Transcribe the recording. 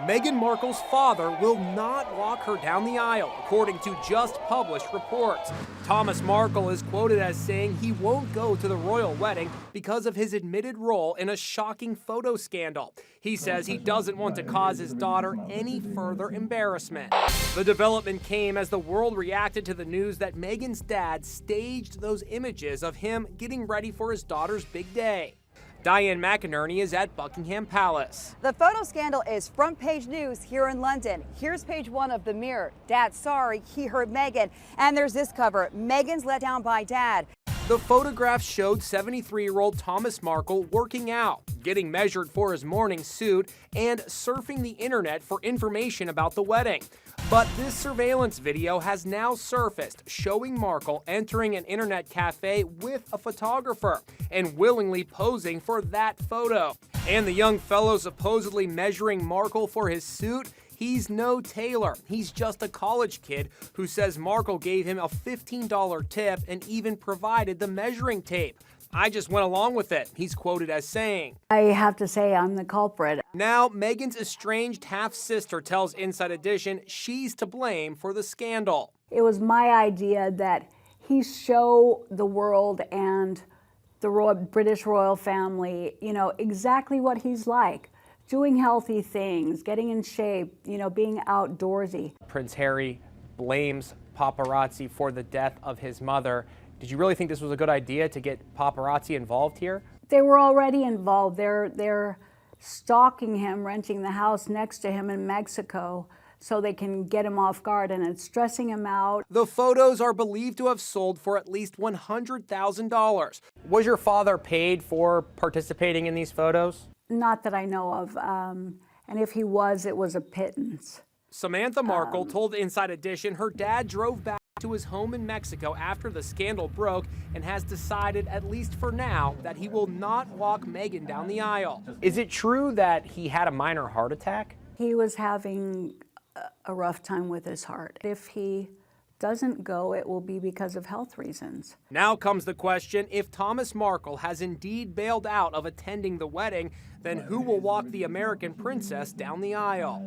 Meghan Markle's father will not walk her down the aisle, according to just published reports. Thomas Markle is quoted as saying he won't go to the royal wedding because of his admitted role in a shocking photo scandal. He says he doesn't want to cause his daughter any further embarrassment. The development came as the world reacted to the news that Meghan's dad staged those images of him getting ready for his daughter's big day. Diane McInerney is at Buckingham Palace. The photo scandal is front page news here in London. Here's page one of the Mirror. Dad sorry he hurt Meghan. And there's this cover. Meghan's let down by dad. The photographs showed 73-year-old Thomas Markle working out, getting measured for his morning suit, and surfing the internet for information about the wedding. But this surveillance video has now surfaced, showing Markle entering an internet cafe with a photographer and willingly posing for that photo. And the young fellow supposedly measuring Markle for his suit, he's no tailor. He's just a college kid who says Markle gave him a $15 tip and even provided the measuring tape. I just went along with it, he's quoted as saying. I have to say I'm the culprit. Now, Meghan's estranged half-sister tells Inside Edition she's to blame for the scandal. It was my idea that he show the world and the British royal family, exactly what he's like. Doing healthy things, getting in shape, being outdoorsy. Prince Harry blames paparazzi for the death of his mother. Did you really think this was a good idea to get paparazzi involved here? They were already involved. They're stalking him, renting the house next to him in Mexico so they can get him off guard, and it's stressing him out. The photos are believed to have sold for at least $100,000. Was your father paid for participating in these photos? Not that I know of, and if he was, it was a pittance. Samantha Markle told Inside Edition her dad drove back to his home in Mexico after the scandal broke and has decided, at least for now, that he will not walk Meghan down the aisle. Is it true that he had a minor heart attack? He was having a rough time with his heart. If he doesn't go, it will be because of health reasons. Now comes the question, if Thomas Markle has indeed bailed out of attending the wedding, then who will walk the American princess down the aisle?